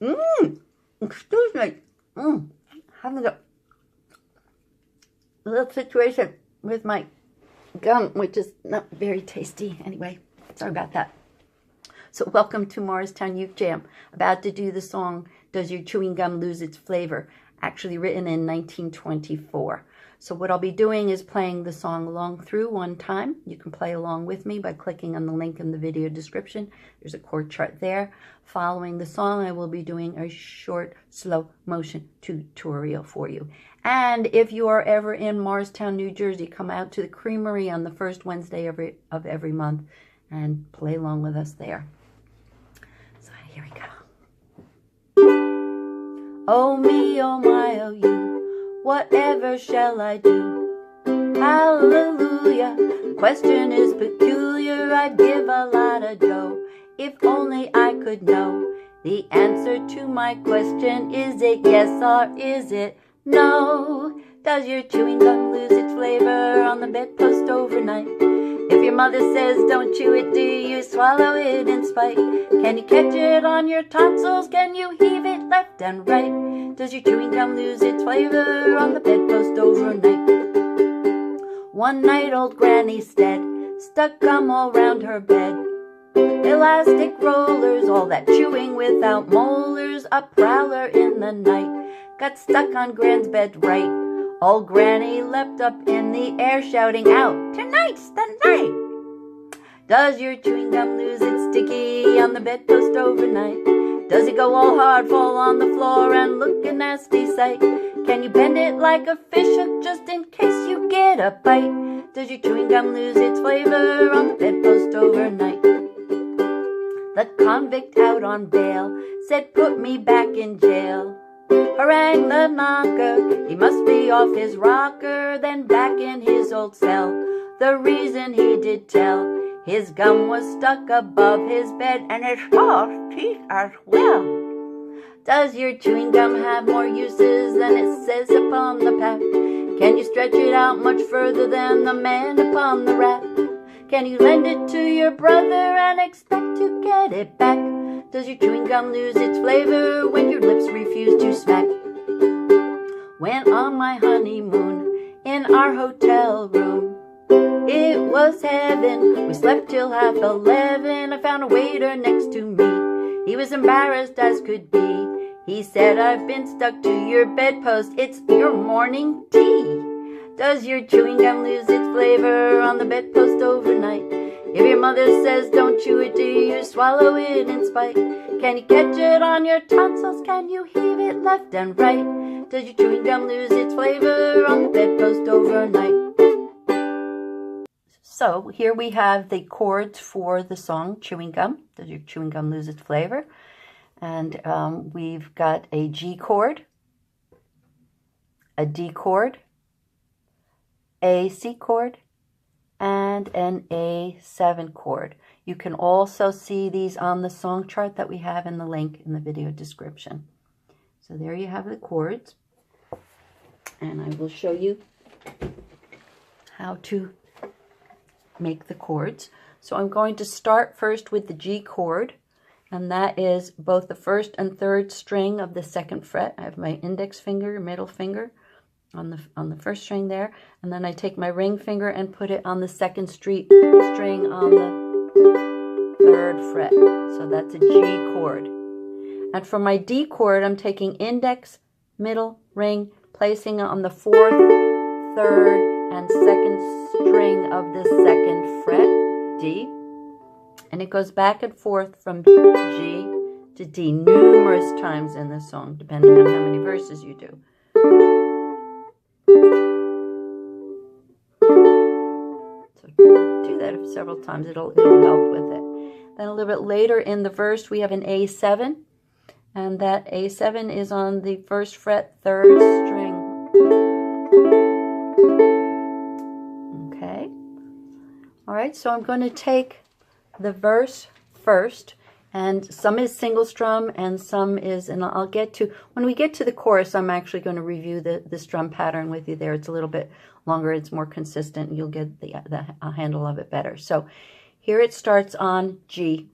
Excuse me. Having a little situation with my gum, which is not very tasty. Anyway, sorry about that. So welcome to Morristown Uke Jam. About to do the song, Does Your Chewing Gum Lose Its Flavor? Actually written in 1924. So what I'll be doing is playing the song along through one time. You can play along with me by clicking on the link in the video description. There's a chord chart there. Following the song, I will be doing a short, slow motion tutorial for you. And if you are ever in Morristown, New Jersey, come out to the Creamery on the first Wednesday of every month and play along with us there. So here we go. Oh me, oh my, oh you, whatever shall I do? Hallelujah, question is peculiar, I'd give a lot of dough if only I could know the answer to my question. Is it yes or is it no? Does your chewing gum lose its flavor on the bedpost overnight? If your mother says don't chew it, do you swallow it in spite? Can you catch it on your tonsils? Can you heave it left and right? Does your chewing gum lose its flavor on the bedpost overnight? One night old Granny Stead stuck gum all round her bed. Elastic rollers, all that chewing without molars. A prowler in the night got stuck on Gran's bed right. Old Granny leapt up in the air shouting out, tonight's the night! Does your chewing gum lose its sticky on the bedpost overnight? Does it go all hard, fall on the floor and look a nasty sight? Can you bend it like a fish hook just in case you get a bite? Does your chewing gum lose its flavor on the bedpost overnight? The convict out on bail said put me back in jail. Harangue the knocker, he must be off his rocker, then back in his old cell. The reason he did tell, his gum was stuck above his bed and his false teeth as well. Does your chewing gum have more uses than it says upon the pack? Can you stretch it out much further than the man upon the rack? Can you lend it to your brother and expect to get it back? Does your chewing gum lose its flavor when your lips refuse to smack? When on my honeymoon in our hotel room, it was heaven. We slept till 11:30. I found a waiter next to me. He was embarrassed as could be. He said, I've been stuck to your bedpost. It's your morning tea. Does your chewing gum lose its flavor on the bedpost overnight? If your mother says don't chew it, do you swallow it in spite? Can you catch it on your tonsils? Can you heave it left and right? Does your chewing gum lose its flavor on the bedpost overnight? So here we have the chords for the song Chewing Gum. Does your chewing gum lose its flavor? And we've got a G chord, a D chord, a C chord, and an A7 chord. You can also see these on the song chart that we have in the link in the video description. So there you have the chords, and I will show you how to make the chords. So I'm going to start first with the G chord, and that is both the first and third string of the second fret. I have my index finger, middle finger on the first string there, and then I take my ring finger and put it on the second string on the third fret. So that's a G chord. And for my D chord, I'm taking index, middle, ring, placing it on the fourth, third, and second string of the second fret, D. And it goes back and forth from G to D numerous times in the song, depending on how many verses you do. Do that several times, it'll help with it. Then a little bit later in the verse we have an A7, and that A7 is on the first fret, third string. Okay. All right, so I'm going to take the verse first, and some is single strum and some is, and I'll get to, when we get to the chorus, I'm actually going to review the strum pattern with you there. It's a little bit longer, it's more consistent, and you'll get the handle of it better. So here it starts on G.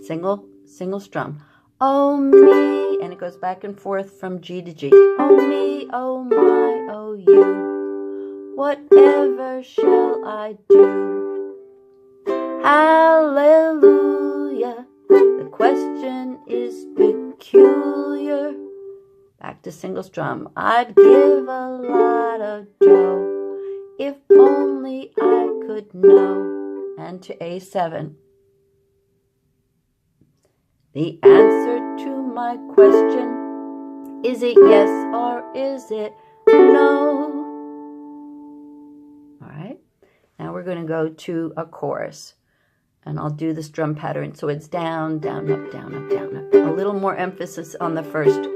Single, single strum. Oh me, and it goes back and forth from G to G. Oh me, oh my, oh you, whatever shall I do? Hallelujah, the question is peculiar. Back to single strum. I'd give a lot of dough if only I could know. And to A7. The answer to my question, is it yes or is it no? All right. Now we're going to go to a chorus. And I'll do the strum pattern. So it's down, down, up, down, up, down, up. A little more emphasis on the first.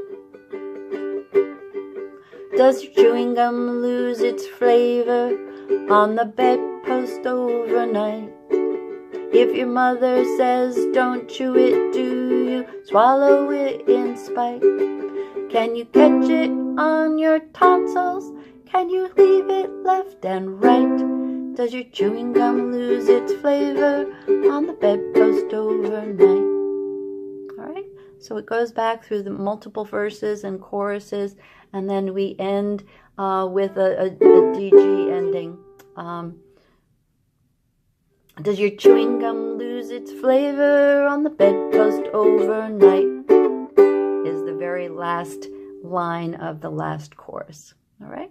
Does your chewing gum lose its flavor on the bedpost overnight? If your mother says don't chew it, do you swallow it in spite? Can you catch it on your tonsils? Can you leave it left and right? Does your chewing gum lose its flavor on the bedpost overnight? All right, so it goes back through the multiple verses and choruses, and then we end with a DG ending. Does your chewing gum lose its flavor on the bedpost overnight? Is the very last line of the last chorus. All right.